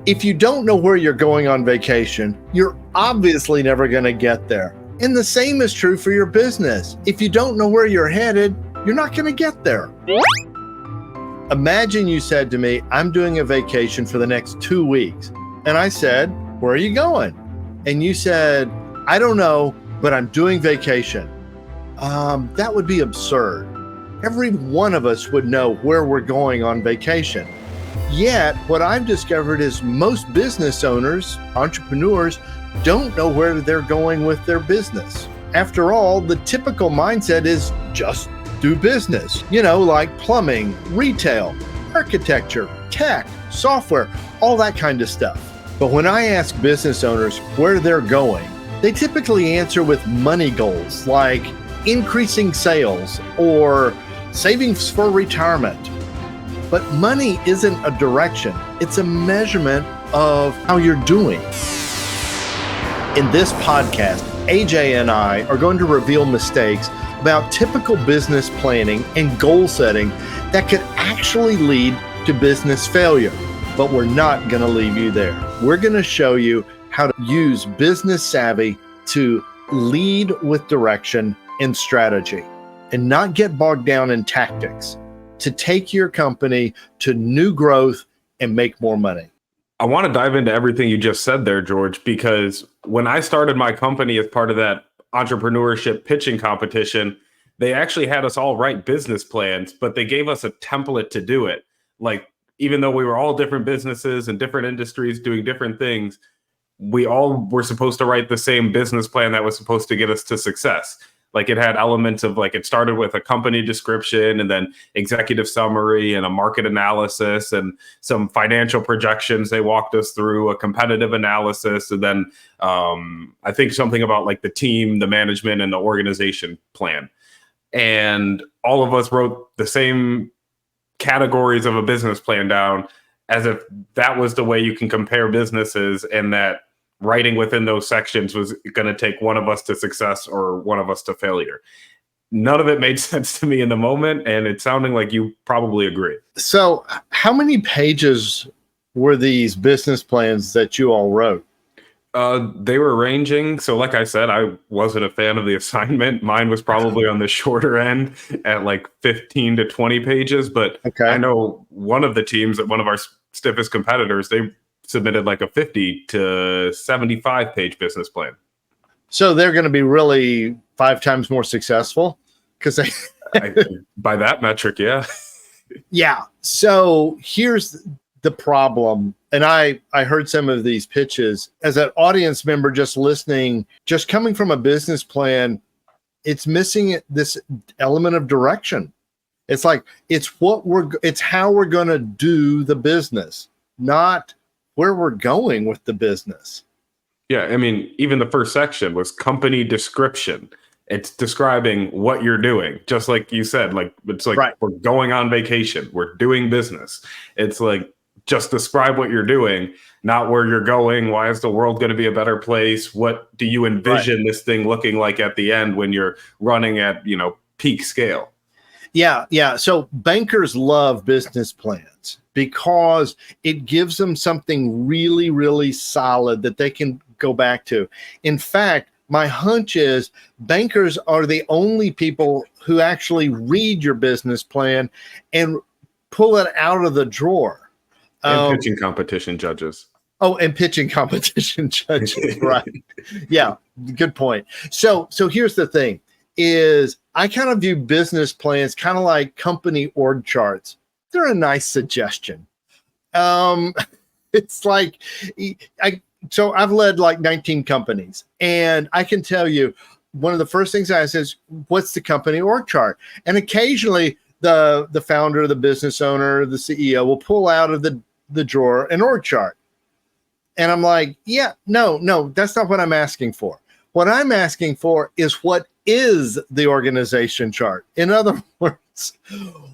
If you don't know where you're going on vacation, you're obviously never going to get there. And the same is true for your business. If you don't know where you're headed, you're not going to get there. Imagine you said to me, I'm doing a vacation for the next 2 weeks. And I said, where are you going? And you said, I don't know, but I'm doing vacation. That would be absurd. Every one of us would know where we're going on vacation. Yet, what I've discovered is most business owners, entrepreneurs, don't know where they're going with their business. After all, the typical mindset is just do business, like plumbing, retail, architecture, tech, software, all that kind of stuff. But when I ask business owners where they're going, they typically answer with money goals like increasing sales or savings for retirement. But money isn't a direction, it's a measurement of how you're doing. In this podcast, AJ and I are going to reveal mistakes about typical business planning and goal setting that could actually lead to business failure. But we're not going to leave you there. We're going to show you how to use business savvy to lead with direction and strategy and not get bogged down in tactics, to take your company to new growth and make more money. I want to dive into everything you just said there, George, because when I started my company as part of that entrepreneurship pitching competition, they actually had us all write business plans, but they gave us a template to do it. Like, even though we were all different businesses and different industries doing different things, we all were supposed to write the same business plan that was supposed to get us to success. Like, it had elements of, like, it started with a company description and then executive summary and a market analysis and some financial projections they walked us through, a competitive analysis, and then I think something about like the team, the management, and the organization plan. And all of us wrote the same categories of a business plan down as if that was the way you can compare businesses, and that writing within those sections was going to take one of us to success or one of us to failure. None of it made sense to me in the moment, and it's sounding like you probably agree. So how many pages were these business plans that you all wrote? They were ranging. So like I said, I wasn't a fan of the assignment. Mine was probably on the shorter end at like 15 to 20 pages. But okay. I know one of the teams, one of our stiffest competitors, they submitted like a 50 to 75 page business plan. So they're going to be really 5 times more successful because by that metric, yeah. Yeah. So here's the problem. And I heard some of these pitches as an audience member just listening, just coming from a business plan, it's missing this element of direction. It's like, it's how we're going to do the business, not where we're going with the business. Yeah, I mean, even the first section was company description. It's describing what you're doing, just like you said. Like, it's like, right. We're going on vacation, we're doing business. It's like, just describe what you're doing, not where you're going. Why is the world going to be a better place? What do you envision this thing looking like at the end when you're running at, peak scale? Yeah. So bankers love business plans because it gives them something really, really solid that they can go back to. In fact, my hunch is bankers are the only people who actually read your business plan and pull it out of the drawer. And pitching competition judges. Oh, and pitching competition judges, right. Yeah, good point. So here's the thing, is I kind of view business plans kind of like company org charts. They're a nice suggestion. It's like, I've led like 19 companies, and I can tell you one of the first things I say is, what's the company org chart? And occasionally the founder, the business owner, the CEO will pull out of the drawer an org chart. And I'm like, yeah, no, that's not what I'm asking for. What I'm asking for is, what is the organization chart? In other words,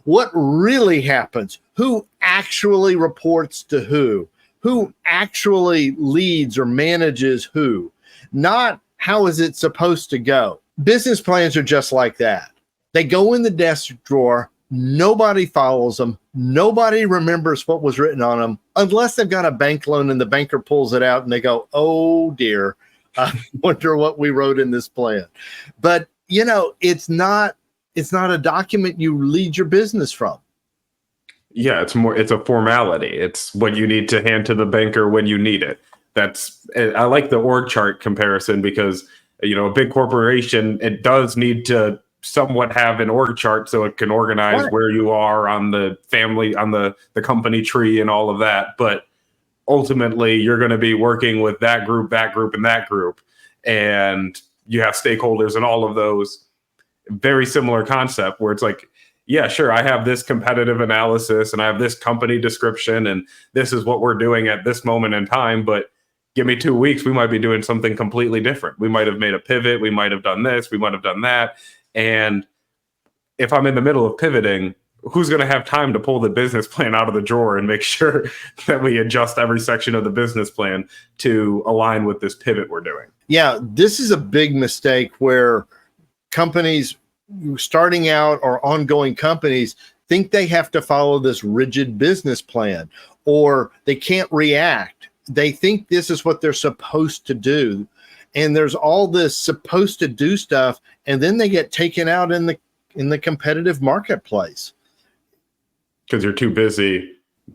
what really happens? Who actually reports to who? Who actually leads or manages who? Not how is it supposed to go? Business plans are just like that. They go in the desk drawer Nobody follows them. Nobody remembers what was written on them unless they've got a bank loan and the banker pulls it out and they go, oh dear, I wonder what we wrote in this plan. But it's not a document you lead your business from. Yeah, it's a formality. It's what you need to hand to the banker when you need it. I like the org chart comparison because, a big corporation, it does need to somewhat have an org chart so it can organize Right. where you are on the family, on the company tree and all of that. But ultimately, you're going to be working with that group, and that group. And you have stakeholders and all of those. Very similar concept where it's like, yeah, sure, I have this competitive analysis and I have this company description and this is what we're doing at this moment in time. But give me 2 weeks, we might be doing something completely different. We might have made a pivot. We might have done this. We might have done that. And if I'm in the middle of pivoting, who's going to have time to pull the business plan out of the drawer and make sure that we adjust every section of the business plan to align with this pivot we're doing? Yeah, this is a big mistake where companies starting out or ongoing companies think they have to follow this rigid business plan or they can't react. They think this is what they're supposed to do. And there's all this supposed to do stuff, and then they get taken out in the competitive marketplace. Because you're too busy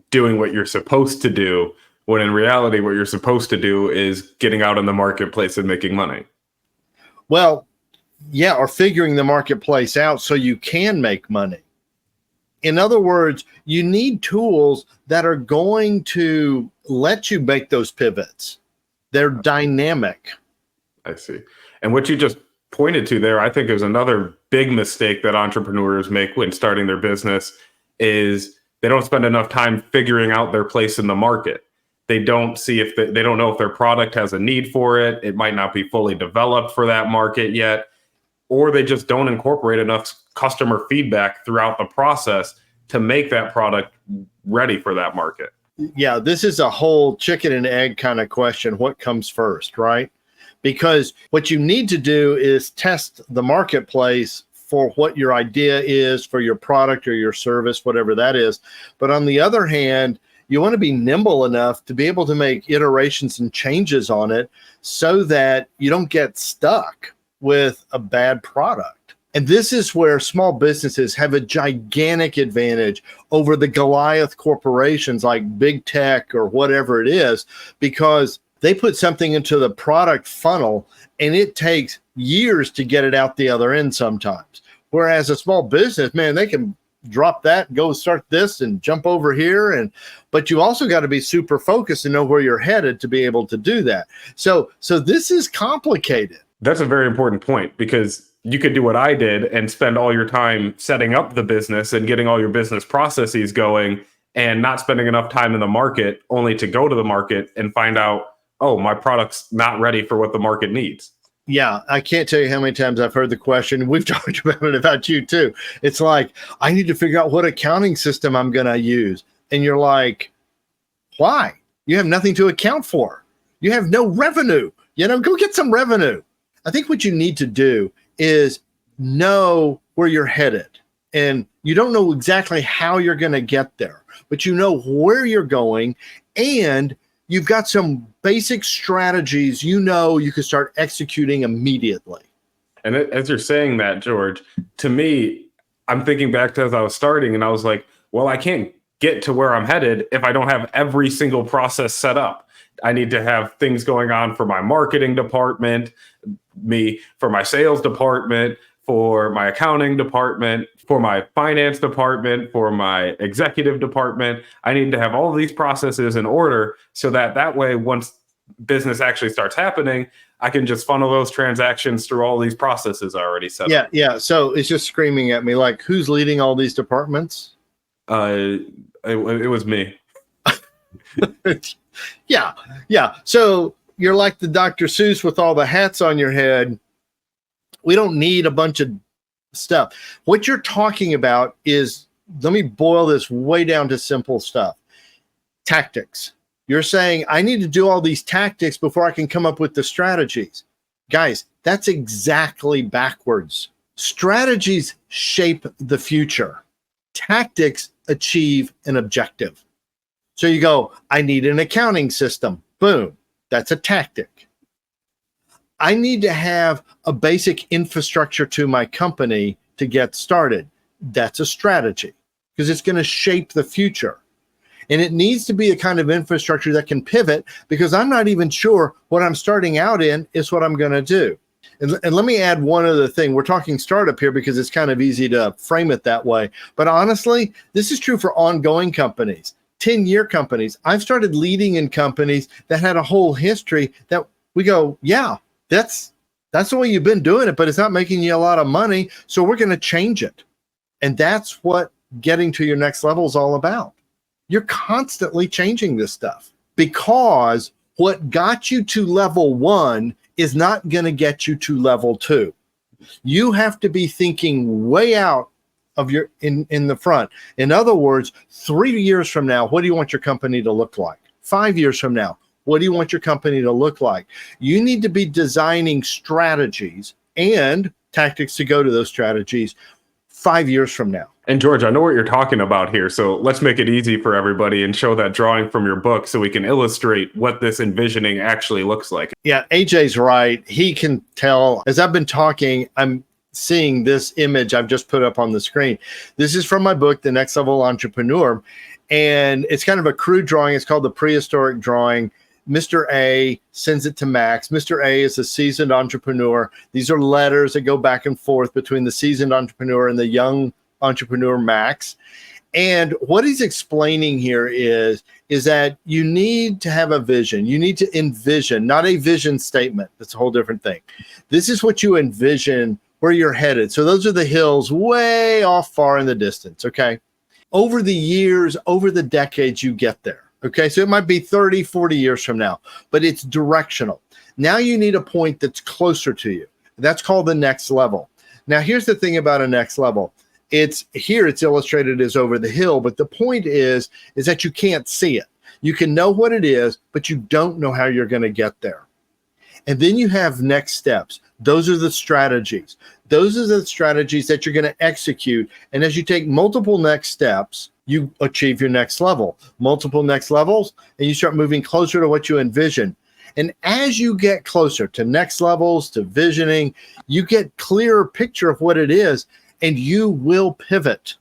doing what you're supposed to do, when in reality, what you're supposed to do is getting out in the marketplace and making money. Well, yeah, or figuring the marketplace out so you can make money. In other words, you need tools that are going to let you make those pivots. They're dynamic. I see. And what you just pointed to there, I think is another big mistake that entrepreneurs make when starting their business is they don't spend enough time figuring out their place in the market. They don't see they don't know if their product has a need for it. It might not be fully developed for that market yet, or they just don't incorporate enough customer feedback throughout the process to make that product ready for that market. Yeah, this is a whole chicken and egg kind of question. What comes first, right? Because what you need to do is test the marketplace for what your idea is for your product or your service, whatever that is. But on the other hand, you want to be nimble enough to be able to make iterations and changes on it so that you don't get stuck with a bad product. And this is where small businesses have a gigantic advantage over the Goliath corporations like big tech or whatever it is, because they put something into the product funnel and it takes years to get it out the other end sometimes. Whereas a small business, man, they can drop that and go start this and jump over here. But you also got to be super focused and know where you're headed to be able to do that. So this is complicated. That's a very important point, because you could do what I did and spend all your time setting up the business and getting all your business processes going and not spending enough time in the market, only to go to the market and find out, oh, my product's not ready for what the market needs. Yeah, I can't tell you how many times I've heard the question. We've talked about you too. It's like, I need to figure out what accounting system I'm going to use. And you're like, why? You have nothing to account for. You have no revenue. Go get some revenue. I think what you need to do is know where you're headed. And you don't know exactly how you're going to get there, but you know where you're going, and you've got some basic strategies you can start executing immediately. And as you're saying that, George, to me, I'm thinking back to as I was starting, and I was like, well, I can't get to where I'm headed if I don't have every single process set up. I need to have things going on for my marketing department, for my sales department, for my accounting department, for my finance department, for my executive department. I need to have all of these processes in order so that way, once business actually starts happening, I can just funnel those transactions through all these processes I already set up. Yeah. So it's just screaming at me like, who's leading all these departments? It was me. Yeah. So you're like the Dr. Seuss with all the hats on your head. We don't need a bunch of stuff. What you're talking about is, let me boil this way down to simple stuff. Tactics. You're saying, I need to do all these tactics before I can come up with the strategies. Guys, that's exactly backwards. Strategies shape the future. Tactics achieve an objective. So you go, I need an accounting system. Boom. That's a tactic. I need to have a basic infrastructure to my company to get started. That's a strategy because it's going to shape the future. And it needs to be a kind of infrastructure that can pivot because I'm not even sure what I'm starting out in is what I'm going to do. And let me add one other thing. We're talking startup here because it's kind of easy to frame it that way. But honestly, this is true for ongoing companies, 10-year companies. I've started leading in companies that had a whole history that we go, yeah, that's the way you've been doing it, but it's not making you a lot of money. So we're going to change it. And that's what getting to your next level is all about. You're constantly changing this stuff because what got you to level 1 is not going to get you to level 2. You have to be thinking way out of your in the front. In other words, 3 years from now, what do you want your company to look like? 5 years from now, what do you want your company to look like? You need to be designing strategies and tactics to go to those strategies 5 years from now. And George, I know what you're talking about here. So let's make it easy for everybody and show that drawing from your book so we can illustrate what this envisioning actually looks like. Yeah, AJ's right. He can tell. As I've been talking, I'm seeing this image I've just put up on the screen. This is from my book, The Next Level Entrepreneur. And it's kind of a crude drawing. It's called the prehistoric drawing. Mr. A sends it to Max. Mr. A is a seasoned entrepreneur. These are letters that go back and forth between the seasoned entrepreneur and the young entrepreneur, Max. And what he's explaining here is that you need to have a vision. You need to envision, not a vision statement. That's a whole different thing. This is what you envision where you're headed. So those are the hills way off far in the distance, okay? Over the years, over the decades, you get there. Okay, so it might be 30, 40 years from now, but it's directional. Now you need a point that's closer to you. That's called the next level. Now, here's the thing about a next level. It's illustrated as over the hill, but the point is that you can't see it. You can know what it is, but you don't know how you're going to get there. And then you have next steps. Those are the strategies. Those are the strategies that you're going to execute. And as you take multiple next steps, you achieve your next level, multiple next levels, and you start moving closer to what you envision. And as you get closer to next levels, to visioning, you get clearer picture of what it is, and you will pivot.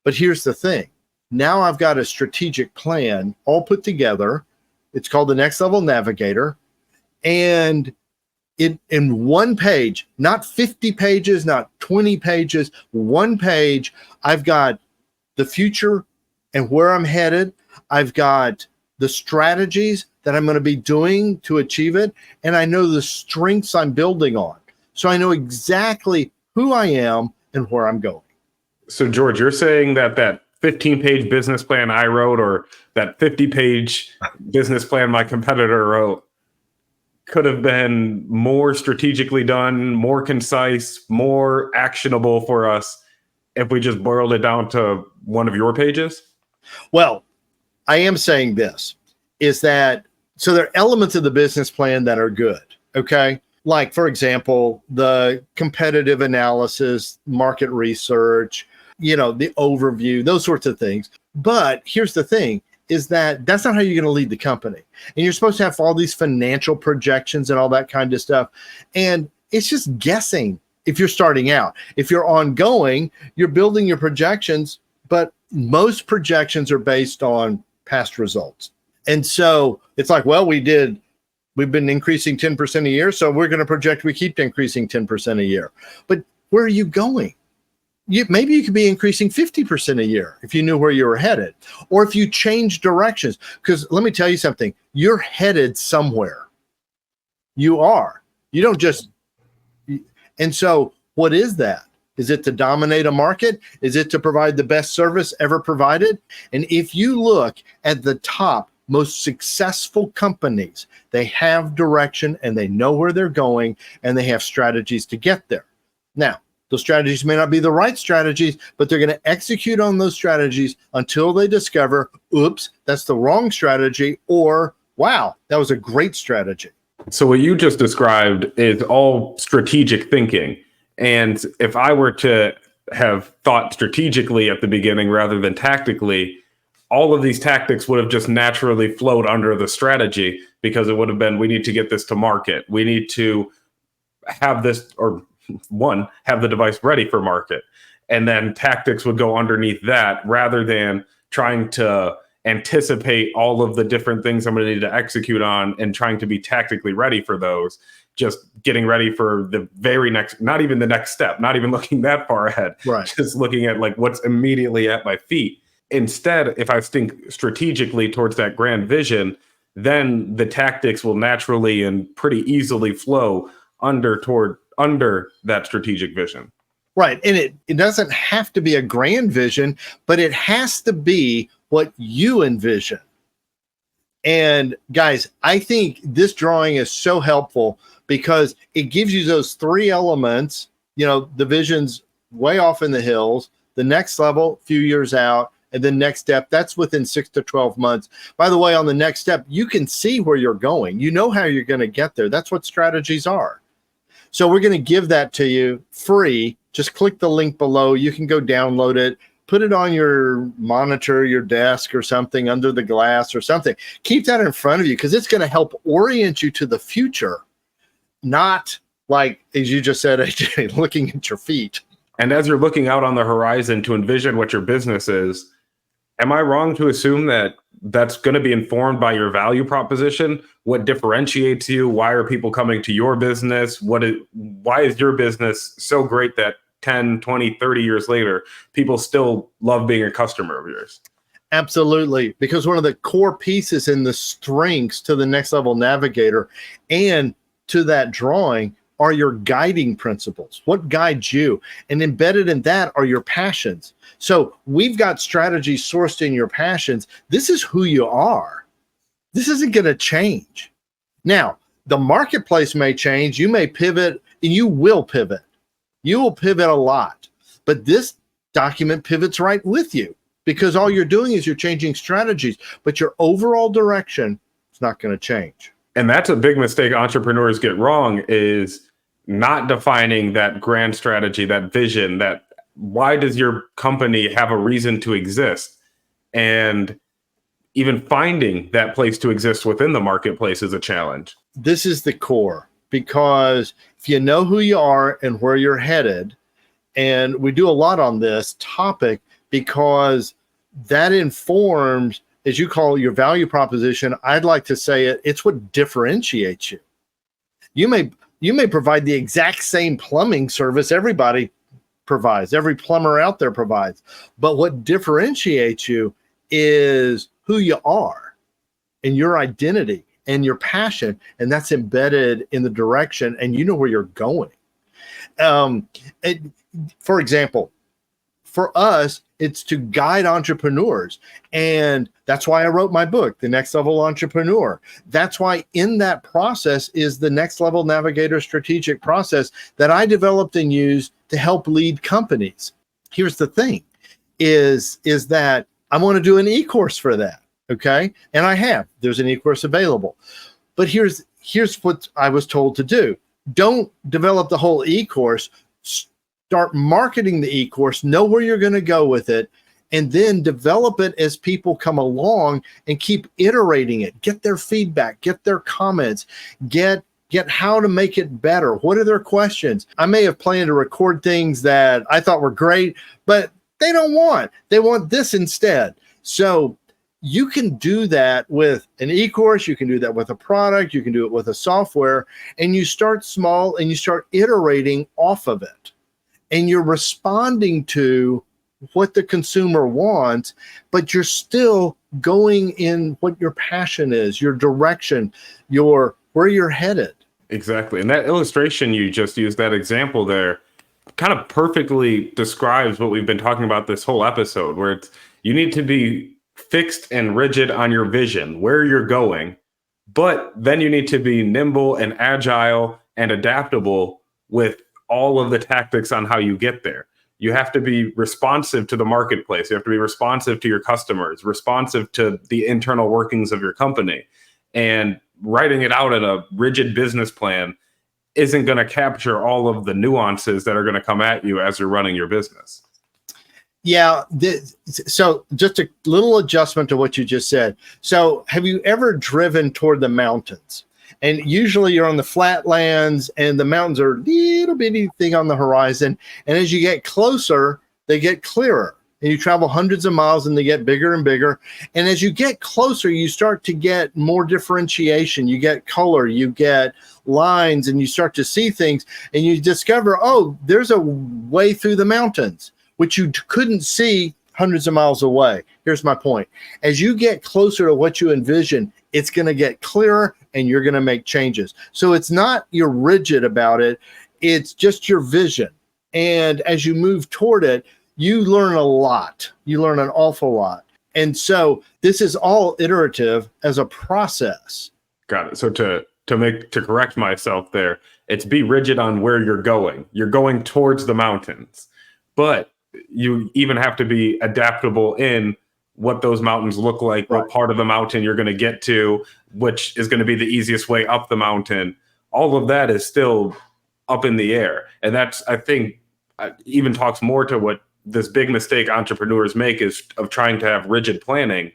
But here's the thing. Now I've got a strategic plan all put together. It's called the Next Level Navigator. And in one page, not 50 pages, not 20 pages, one page, I've got the future and where I'm headed. I've got the strategies that I'm going to be doing to achieve it. And I know the strengths I'm building on. So I know exactly who I am and where I'm going. So George, you're saying that 15-page business plan I wrote or that 50-page business plan my competitor wrote could have been more strategically done, more concise, more actionable for us if we just boiled it down to one of your pages? Well, I am saying this, is that, so there are elements of the business plan that are good, okay? Like, for example, the competitive analysis, market research, the overview, those sorts of things. But here's the thing, is that that's not how you're going to lead the company. And you're supposed to have all these financial projections and all that kind of stuff. And it's just guessing. If you're starting out, if you're ongoing, you're building your projections, but most projections are based on past results. And so it's like, well, we've been increasing 10% a year, so we're going to project we keep increasing 10% a year. But where are you going? Maybe you could be increasing 50% a year if you knew where you were headed, or if you change directions. Because let me tell you something, you're headed somewhere. You are. You don't just. And so what is that? Is it to dominate a market? Is it to provide the best service ever provided? And if you look at the top most successful companies, they have direction and they know where they're going and they have strategies to get there. Now, those strategies may not be the right strategies, but they're going to execute on those strategies until they discover, oops, that's the wrong strategy, or wow, that was a great strategy. So what you just described is all strategic thinking. And if I were to have thought strategically at the beginning rather than tactically, all of these tactics would have just naturally flowed under the strategy, because it would have been, we need to get this to market. We need to have this, or one, have the device ready for market. And then tactics would go underneath that, rather than trying to anticipate all of the different things I'm going to need to execute on and trying to be tactically ready for those. Just getting ready for the very next, not even the next step, not even looking that far ahead, Right. just looking at like what's immediately at my feet. Instead, if I think strategically towards that grand vision, then the tactics will naturally and pretty easily flow under that strategic vision. Right. And it doesn't have to be a grand vision, but it has to be what you envision. And guys, I think this drawing is so helpful because it gives you those three elements. You know, the vision's way off in the hills, the next level, few years out, and the next step, that's within 6 to 12 months. By the way, on the next step, you can see where you're going. You know how you're going to get there. That's what strategies are. So we're going to give that to you free. Just click the link below. You can go download it, put it on your monitor, your desk or something, under the glass or something. Keep that in front of you because it's going to help orient you to the future, not like, as you just said, AJ, looking at your feet. And as you're looking out on the horizon to envision what your business is, am I wrong to assume that that's going to be informed by your value proposition? What differentiates you? Why are people coming to your business? Why is your business so great that 10, 20, 30 years later, people still love being a customer of yours? Absolutely. Because one of the core pieces in the strengths to the Next Level Navigator and to that drawing are your guiding principles. What guides you? And embedded in that are your passions. So we've got strategies sourced in your passions. This is who you are. This isn't going to change. Now, the marketplace may change. You may pivot, and you will pivot. You will pivot a lot. But this document pivots right with you because all you're doing is you're changing strategies, but your overall direction is not going to change. And that's a big mistake entrepreneurs get wrong, is not defining that grand strategy, that vision, that why does your company have a reason to exist? And even finding that place to exist within the marketplace is a challenge. This is the core, because if you know who you are and where you're headed, and we do a lot on this topic because that informs, as you call your value proposition, I'd like to say it's what differentiates you. You may provide the exact same plumbing service everybody provides, every plumber out there provides, but what differentiates you is who you are and your identity and your passion, and that's embedded in the direction, and you know where you're going. For example, for us, it's to guide entrepreneurs. And that's why I wrote my book, The Next Level Entrepreneur. That's why in that process is the Next Level Navigator strategic process that I developed and used to help lead companies. Here's the thing, is that I want to do an e-course for that, okay? And I have. There's an e-course available. But here's what I was told to do. Don't develop the whole e-course. Start marketing the e-course, know where you're going to go with it, and then develop it as people come along and keep iterating it. Get their feedback, get their comments, get how to make it better. What are their questions? I may have planned to record things that I thought were great, but they don't want. They want this instead. So you can do that with an e-course. You can do that with a product. You can do it with a software. And you start small and you start iterating off of it. And you're responding to what the consumer wants, but you're still going in what your passion is, your direction, where you're headed. Exactly. And that illustration you just used, that example there, kind of perfectly describes what we've been talking about this whole episode, where you need to be fixed and rigid on your vision, where you're going, but then you need to be nimble and agile and adaptable with all of the tactics on how you get there. You have to be responsive to the marketplace. You have to be responsive to your customers, responsive to the internal workings of your company. And writing it out in a rigid business plan isn't going to capture all of the nuances that are going to come at you as you're running your business. Yeah. So just a little adjustment to what you just said. So have you ever driven toward the mountains? And usually you're on the flatlands and the mountains are a little bitty thing on the horizon. And as you get closer, they get clearer. And you travel hundreds of miles and they get bigger and bigger. And as you get closer, you start to get more differentiation. You get color, you get lines, and you start to see things. And you discover, oh, there's a way through the mountains, which you couldn't see hundreds of miles away. Here's my point. As you get closer to what you envision, it's going to get clearer and you're going to make changes. So it's not you're rigid about it. It's just your vision. And as you move toward it, you learn a lot. You learn an awful lot. And so this is all iterative as a process. Got it. So to correct myself there, it's be rigid on where you're going. You're going towards the mountains, but you even have to be adaptable in what those mountains look like, right. What part of the mountain you're going to get to, which is going to be the easiest way up the mountain. All of that is still up in the air. And that's, I think, even talks more to what this big mistake entrepreneurs make is of trying to have rigid planning,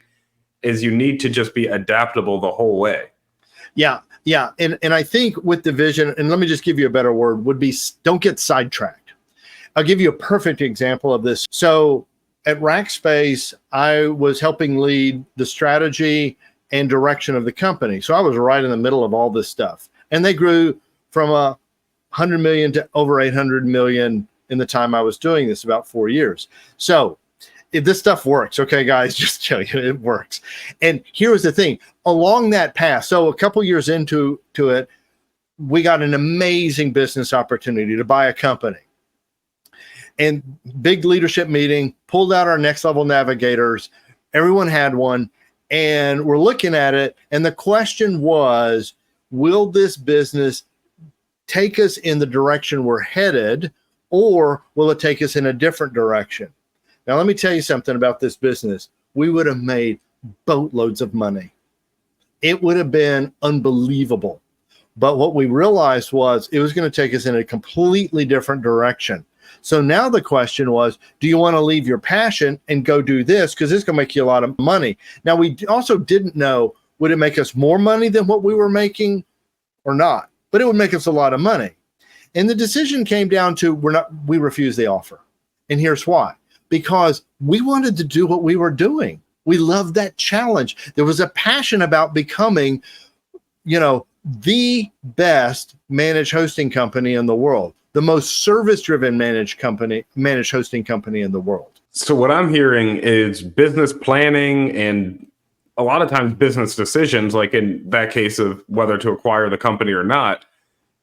is you need to just be adaptable the whole way. Yeah. Yeah. And I think with the vision, and let me just give you a better word, would be don't get sidetracked. I'll give you a perfect example of this. So at Rackspace, I was helping lead the strategy and direction of the company. So I was right in the middle of all this stuff. And they grew from 100 million to over 800 million in the time I was doing this, about 4 years. So if this stuff works, okay, guys, just tell you it works. And here was the thing, along that path, so a couple years into it, we got an amazing business opportunity to buy a company. And big leadership meeting, pulled out our next level navigators. Everyone had one. And we're looking at it. And the question was, will this business take us in the direction we're headed, or will it take us in a different direction? Now, let me tell you something about this business. We would have made boatloads of money. It would have been unbelievable. But what we realized was it was going to take us in a completely different direction. So now the question was, do you want to leave your passion and go do this? Because it's going to make you a lot of money. Now, we also didn't know, would it make us more money than what we were making or not? But it would make us a lot of money. And the decision came down to we refused the offer. And here's why. Because we wanted to do what we were doing. We loved that challenge. There was a passion about becoming, the best managed hosting company in the world, the most service-driven managed hosting company in the world. So what I'm hearing is business planning and a lot of times business decisions, like in that case of whether to acquire the company or not,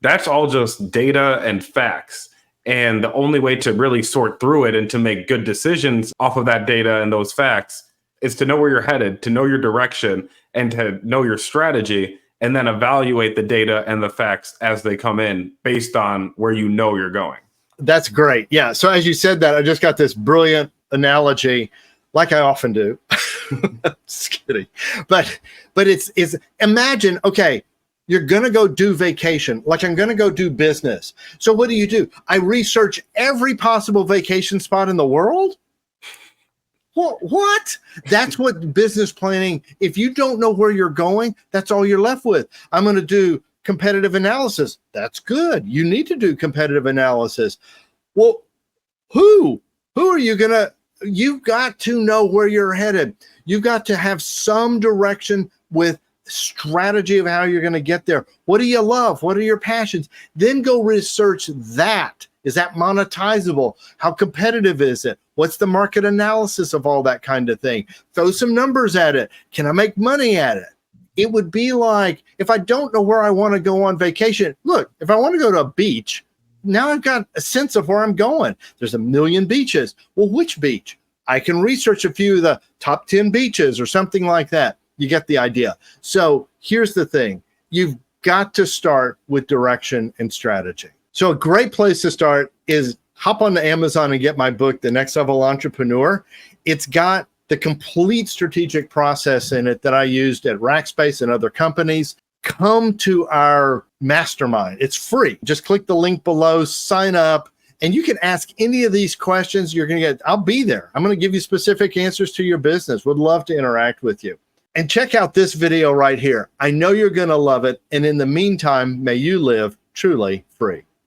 that's all just data and facts. And the only way to really sort through it and to make good decisions off of that data and those facts is to know where you're headed, to know your direction, and to know your strategy, and then evaluate the data and the facts as they come in based on where you know you're going. That's great. Yeah. So as you said that, I just got this brilliant analogy, like I often do. Just kidding. But it's imagine, okay, you're going to go do vacation, like I'm going to go do business. So what do? I research every possible vacation spot in the world? What? That's what business planning, if you don't know where you're going, that's all you're left with. I'm going to do competitive analysis. That's good. You need to do competitive analysis. Well, who are you going to, you've got to know where you're headed. You've got to have some direction with strategy of how you're going to get there. What do you love? What are your passions? Then go research that. Is that monetizable? How competitive is it? What's the market analysis of all that kind of thing? Throw some numbers at it. Can I make money at it? It would be like, if I don't know where I want to go on vacation, look, if I want to go to a beach, now I've got a sense of where I'm going. There's a million beaches. Well, which beach? I can research a few of the top 10 beaches or something like that. You get the idea. So here's the thing. You've got to start with direction and strategy. So a great place to start is hop onto Amazon and get my book, The Next Level Entrepreneur. It's got the complete strategic process in it that I used at Rackspace and other companies. come to our mastermind. It's free. Just click the link below, sign up, and you can ask any of these questions. You're going to get, I'll be there. I'm going to give you specific answers to your business. Would love to interact with you. And check out this video right here. I know you're going to love it. And in the meantime, may you live truly free.